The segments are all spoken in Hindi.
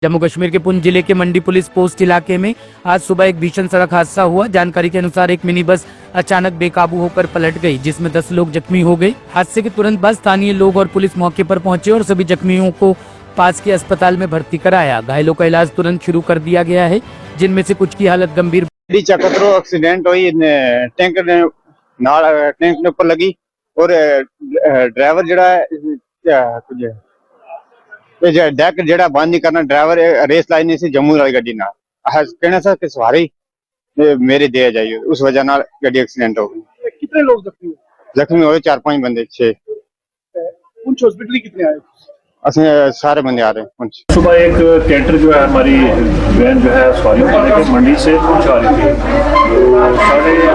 जम्मू कश्मीर के पुंछ जिले के मंडी पुलिस पोस्ट इलाके में आज सुबह एक भीषण सड़क हादसा हुआ। जानकारी के अनुसार एक मिनी बस अचानक बेकाबू होकर पलट गई, जिसमें 10 लोग जख्मी हो गए। हादसे के तुरंत बाद स्थानीय लोग और पुलिस मौके पर पहुंचे और सभी जख्मियों को पास के अस्पताल में भर्ती कराया। घायलों का इलाज तुरंत शुरू कर दिया गया है, जिनमें से कुछ की हालत गंभीर। चकत्रो एक्सीडेंट हुई, टैंक के ऊपर लगी और ड्राइवर जड़ा डेक जड़ा बंद नहीं करना, ड्राइवर रेस लाइन नहीं सी जम्मू वाली गड्डी ना कहना सा कि सवारी मेरे दे जाइए, उस वजह नाल गड्डी एक्सीडेंट हो गई। कितने लोग जख्मी हुए 4-5 बंदे 6। पुंछ हॉस्पिटल कितने आए? सारे बंदे आ रहे हैं। सुबह एक कैंटर जो है हमारी वैन जो है सवारियों को मंडी से पुंछ आ रही थी, तो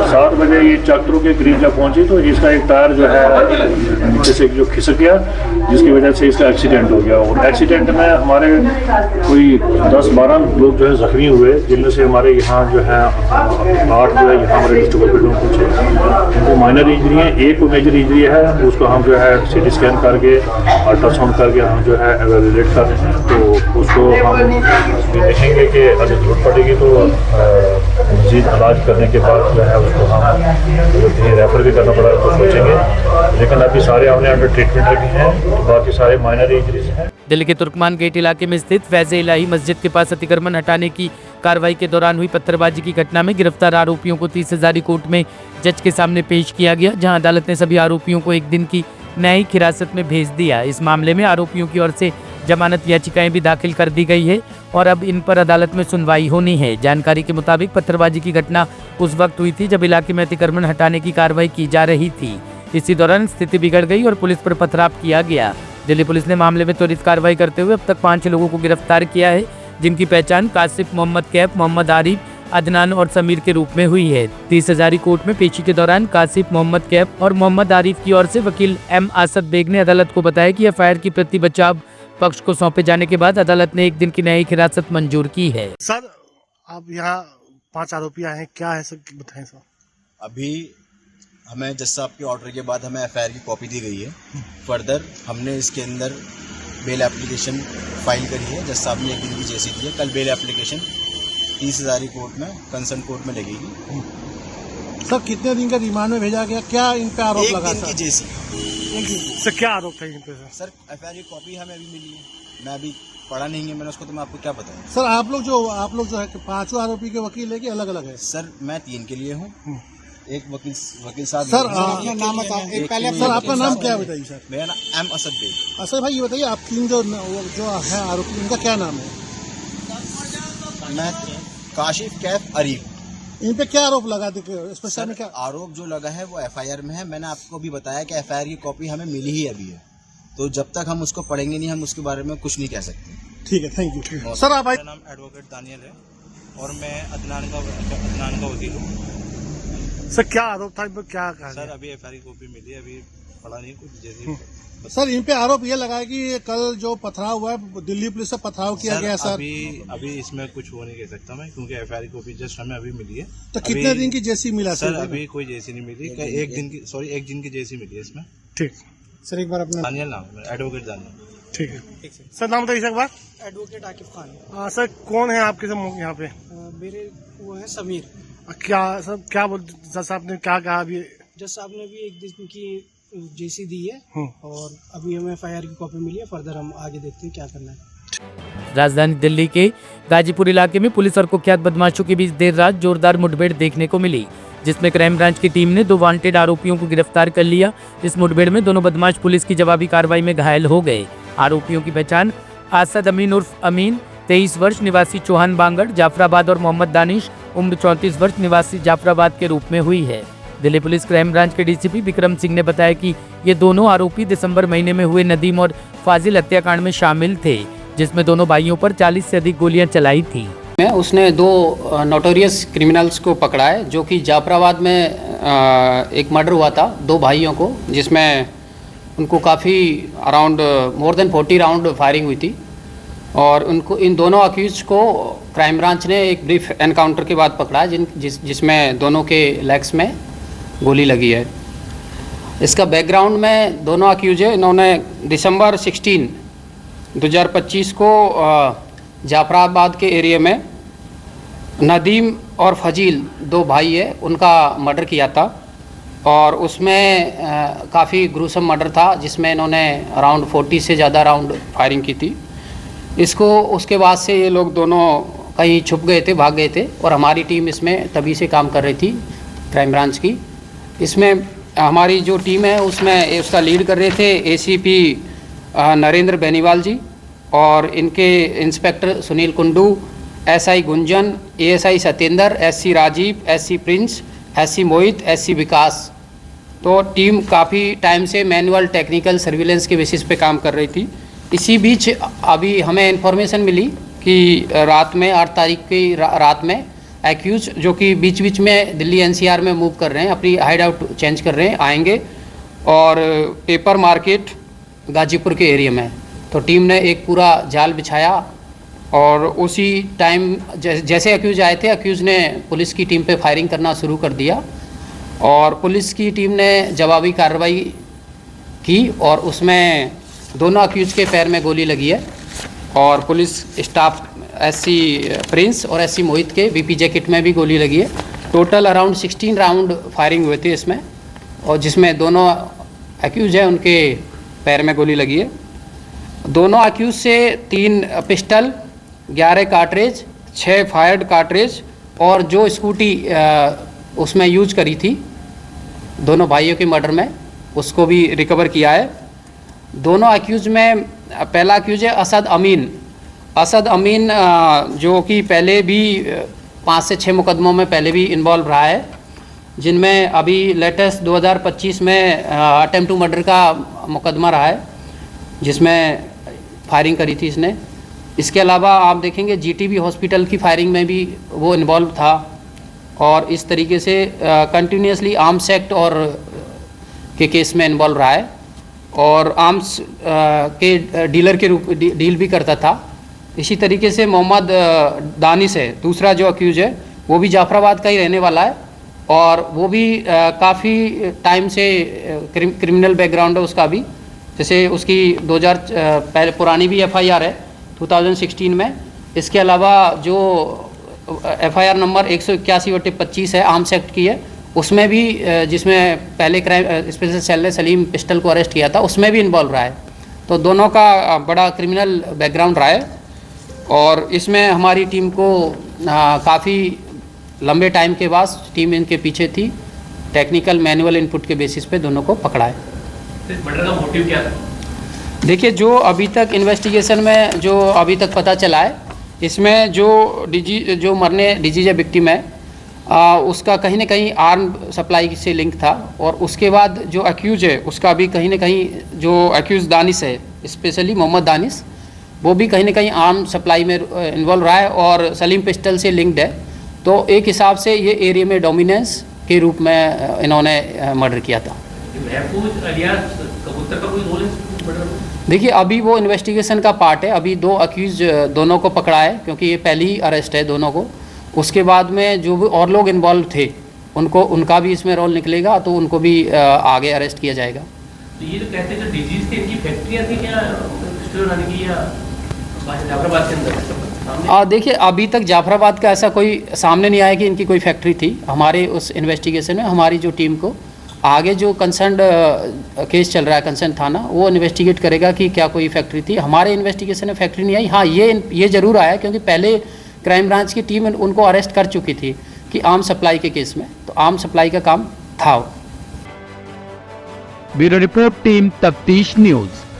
7:30 बजे ये चकत्रो के करीब जब पहुंची तो इसका एक टायर जो है नीचे से जो खिसक गया, जिसकी वजह से इसका एक्सीडेंट हो गया। और एक्सीडेंट में हमारे कोई 10-12 लोग जो है जख्मी हुए, जिनमें से हमारे यहाँ जो है 8 जो है यहाँ हमारे डिस्ट्रिक्ट हॉस्पिटल में कुछ उनको माइनर इंजरी है, एक को मेजर इंजरी है, उसको हम जो है CT स्कैन करके अल्ट्रासाउंड करके हम जो है एवेल्युएट कर रहे हैं। तो उसको हम देखेंगे कि अगर जरूरत पड़ेगी तो मजीद इलाज करने के बाद जो है उसको हम कहीं रेफर भी करना पड़ा तो सोचेंगे, लेकिन अभी सारे हमने अंडर ट्रीटमेंट रखे हैं, तो बाकी सारे माइनर इंजरीज हैं। दिल्ली के तुर्कमान गेट इलाके में स्थित फैज़ इलाही मस्जिद के पास अतिक्रमण हटाने की कार्रवाई के दौरान हुई पत्थरबाजी की घटना में गिरफ्तार आरोपियों को 30 हज़ारी कोर्ट में जज के सामने पेश किया गया, जहां अदालत ने सभी आरोपियों को 1 दिन की न्यायिक हिरासत में भेज दिया। इस मामले में आरोपियों की ओर से जमानत याचिकाएं भी दाखिल कर दी गई है और अब इन पर अदालत में सुनवाई होनी है। जानकारी के मुताबिक पत्थरबाजी की घटना उस वक्त हुई थी जब इलाके में अतिक्रमण हटाने की कार्रवाई की जा रही थी। इसी दौरान स्थिति बिगड़ गई और पुलिस पर पथराव किया गया। दिल्ली पुलिस ने मामले में त्वरित कार्रवाई करते हुए अब तक 5 लोगों को गिरफ्तार किया है, जिनकी पहचान कासिफ मोहम्मद कैफ, मोहम्मद आरिफ, अदनान और समीर के रूप में हुई है। 30 हज़ारी कोर्ट में पेशी के दौरान कासिफ मोहम्मद कैफ और मोहम्मद आरिफ की ओर से वकील M आसद बेग ने अदालत को बताया कि FIR की प्रति बचाव पक्ष को सौंपे जाने के बाद अदालत ने 1 दिन की न्यायिक हिरासत मंजूर की है। सर, आप यहाँ 5 आरोपी आए हैं, क्या है सर बताएं सर। अभी हमें जज साहब के ऑर्डर के बाद हमें FIR की कॉपी दी गई है। फर्दर हमने इसके अंदर बेल एप्लीकेशन फाइल करी है, जज साहब ने 1 दिन की जेसी दी है। कल बेल एप्लीकेशन 30 हज़ारी कोर्ट में कंसर्न कोर्ट में लगेगी। सर, कितने दिन का रिमांड में भेजा गया, क्या इन पे आरोप लगा? 1 दिन की जेसी। सर, क्या आरोप था इन पे? सर FIR की कॉपी हमें अभी मिली है, मैं अभी पढ़ा नहीं है मैंने उसको, तो मैं आपको क्या बताऊं। सर, आप लोग जो है 5 आरोपी के वकील है कि अलग अलग है? सर मैं 3 के लिए हूँ, एक वकील साहब। सर, अपना नाम बताइए पहले। सर, आपका नाम क्या बताइए सर? मेरा नाम M असद बेग। असद भाई, ये बताइए आप 3 जो है आरोपी, इनका क्या नाम है? मैं काशिफ कैफ अरीफ। इन पे क्या आरोप लगा? स्पेशल में क्या आरोप जो लगा है वो FIR में है। मैंने आपको भी बताया कि FIR की कॉपी हमें मिली ही अभी है, तो जब तक हम उसको पढ़ेंगे नहीं हम उसके बारे में कुछ नहीं कह सकते। ठीक है, थैंक यू सर। आप मेरा नाम एडवोकेट दानियल है और मैं अदनान का वकील हूँ। सर, क्या आरोप था? क्या कहा? सर अभी FIR की कॉपी मिली, अभी पढ़ा नहीं कुछ जैसे। सर, इन पे आरोप ये लगा है कि कल जो पथराव हुआ है, दिल्ली पुलिस से पथराव किया गया। सर अभी इसमें कुछ हो नहीं कह सकता मैं, क्योंकि FIR की कॉपी जस्ट हमें अभी मिली है। तो कितने दिन की जेसी मिला? सर अभी कोई जेसी नहीं मिली, 1 दिन की जेसी मिली है इसमें। ठीक सर, एक बार अपना दानियल नाम है, एडवोकेट दानियल। ठीक है सर, नाम बताइए एक बार। एडवोकेट आकिफ खान। सर, कौन है आपके सब यहाँ पे? मेरे वो है समीर। क्या सब क्या जज साहब ने क्या कहा? अभी जज साहब ने भी 1 दिन की जेसी दी है और अभी हमें FIR की कॉपी मिली है। फर्दर हम आगे देखते हैं क्या करना है। राजधानी दिल्ली के गाजीपुर इलाके में पुलिस और कुख्यात बदमाशों के बीच देर रात जोरदार मुठभेड़ देखने को मिली, जिसमें क्राइम ब्रांच की टीम ने 2 वांटेड आरोपियों को गिरफ्तार कर लिया। इस मुठभेड़ में दोनों बदमाश पुलिस की जवाबी कार्रवाई में घायल हो गए। आरोपियों की पहचान आसद अमीन उर्फ अमीन 23 वर्ष निवासी चौहान बांगड़ जाफराबाद और मोहम्मद दानिश उम्र 34 वर्ष निवासी जाफराबाद के रूप में हुई है। दिल्ली पुलिस क्राइम ब्रांच के DCP विक्रम सिंह ने बताया कि ये दोनों आरोपी दिसंबर महीने में हुए नदीम और फाजिल हत्याकांड में शामिल थे, जिसमें दोनों भाइयों पर 40 से अधिक गोलियां चलाई थी। उसने 2 नोटोरियस क्रिमिनल्स को पकड़ा है, जो कि जाफराबाद में एक मर्डर हुआ था 2 भाइयों को, जिसमें उनको काफ़ी around more than 40 round firing हुई थी। और उनको इन दोनों अक्यूज को क्राइम ब्रांच ने एक ब्रीफ एनकाउंटर के बाद पकड़ा, जिसमें दोनों के लेग्स में गोली लगी है। इसका बैकग्राउंड में दोनों अक्यूज है, इन्होंने दिसंबर 16, 2025 को जाफराबाद के एरिया में नदीम और फजील दो भाई है, उनका मर्डर किया था और उसमें काफ़ी ग्रूसम मर्डर था जिसमें इन्होंने अराउंड 40 से ज़्यादा राउंड फायरिंग की थी। इसको उसके बाद से ये लोग दोनों कहीं छुप गए थे, भाग गए थे और हमारी टीम इसमें तभी से काम कर रही थी, क्राइम ब्रांच की। इसमें हमारी जो टीम है उसमें उसका लीड कर रहे थे एसीपी नरेंद्र बेनीवाल जी और इनके inspector Sunil Kundu, SI Gunjan, ASI Satyendra, SC Rajeev, SC Prince, SC Mohit, SC Vikas. तो टीम काफ़ी टाइम से मैनुअल टेक्निकल सर्विलेंस के बेसिस पे काम कर रही थी। इसी बीच अभी हमें इन्फॉर्मेशन मिली कि रात में 8 तारीख की रात में एक्यूज जो कि बीच बीच में दिल्ली एनसीआर में मूव कर रहे हैं, अपनी हाइड आउट चेंज कर रहे हैं, आएंगे और पेपर मार्केट गाजीपुर के एरिया में। तो टीम ने एक पूरा जाल बिछाया और उसी टाइम जैसे एक्यूज आए थे, एक्यूज ने पुलिस की टीम पे फायरिंग करना शुरू कर दिया और पुलिस की टीम ने जवाबी कार्रवाई की और उसमें दोनों एक्यूज के पैर में गोली लगी है और पुलिस स्टाफ एससी प्रिंस और एससी मोहित के बीपी जैकेट में भी गोली लगी है। टोटल अराउंड 16 राउंड फायरिंग हुए थे इसमें और जिसमें दोनों एक्यूज हैं उनके पैर में गोली लगी है। दोनों एक्यूज से 3 पिस्टल, 11 कार्ट्रेज, 6 फायर्ड कार्ट्रेज और जो स्कूटी उसमें यूज करी थी दोनों भाइयों के मर्डर में, उसको भी रिकवर किया है। दोनों एक्यूज में पहला एक्यूज है असद अमीन। असद अमीन जो कि पहले भी 5 से 6 मुकदमों में पहले भी इन्वॉल्व रहा है, जिनमें अभी लेटेस्ट 2025 में अटेम्प्ट टू मर्डर का मुकदमा रहा है जिसमें फायरिंग करी थी इसने। इसके अलावा आप देखेंगे जीटीबी हॉस्पिटल की फायरिंग में भी वो इन्वॉल्व था और इस तरीके से कंटिन्यूसली आर्म्स एक्ट और के केस में इन्वॉल्व रहा है और आर्म्स के डीलर के रूप डील भी करता था। इसी तरीके से मोहम्मद दानिश है दूसरा जो अक्यूज है, वो भी जाफराबाद का ही रहने वाला है और वो भी काफ़ी टाइम से क्रिमिनल बैकग्राउंड है उसका भी। जैसे उसकी 2000 पहले पुरानी भी एफआईआर है 2016 में। इसके अलावा जो एफआईआर नंबर 181/25 है आर्म्स एक्ट की है, उसमें भी जिसमें पहले क्राइम स्पेशल सेल ने सलीम पिस्टल को अरेस्ट किया था, उसमें भी इन्वॉल्व रहा है। तो दोनों का बड़ा क्रिमिनल बैकग्राउंड रहा है और इसमें हमारी टीम को काफ़ी लंबे टाइम के बाद टीम इनके पीछे थी। टेक्निकल मैनुअल इनपुट के बेसिस पे दोनों को पकड़ा है। मर्डर का मोटिव क्या था? देखिए, जो अभी तक इन्वेस्टिगेशन में जो अभी तक पता चला है, इसमें जो मरने डीजीजे विक्टिम है उसका कहीं ना कहीं आर्म सप्लाई से लिंक था और उसके बाद जो एक्यूज है उसका भी कहीं ना कहीं जो एक्यूज दानिश है, स्पेशली मोहम्मद दानिश, वो भी कहीं ना कहीं आर्म सप्लाई में इन्वॉल्व रहा है और सलीम पिस्टल से लिंक्ड है। तो एक हिसाब से ये एरिया में डोमिनेंस के रूप में इन्होंने मर्डर किया था। महफूज अलियास कबूतर का कोई रोल है? देखिए, अभी वो इन्वेस्टिगेशन का पार्ट है। अभी 2 अक्यूज दोनों को पकड़ा है क्योंकि ये पहली ही अरेस्ट है दोनों को। उसके बाद में जो भी और लोग इन्वॉल्व थे उनका भी इसमें रोल निकलेगा तो उनको भी आगे अरेस्ट किया जाएगा। तो ये जो कहते हैं जो डिजीज थी, इनकी फैक्ट्रियाँ थी क्या की या जाफराबाद के अंदर? देखिए, अभी तक जाफराबाद का ऐसा कोई सामने नहीं आया कि इनकी कोई फैक्ट्री थी। हमारे उस इन्वेस्टिगेशन में हमारी जो टीम को आगे जो कंसर्न केस चल रहा है कंसर्न थाना, वो इन्वेस्टिगेट करेगा कि क्या कोई फैक्ट्री थी। हमारे इन्वेस्टिगेशन में फैक्ट्री नहीं आई। हाँ, ये ज़रूर आया क्योंकि पहले क्राइम ब्रांच की टीम उनको अरेस्ट कर चुकी थी कि आर्म सप्लाई के केस में, तो आर्म सप्लाई का काम था। ब्यूरो रिपोर्ट, टीम तफ्तीश न्यूज़।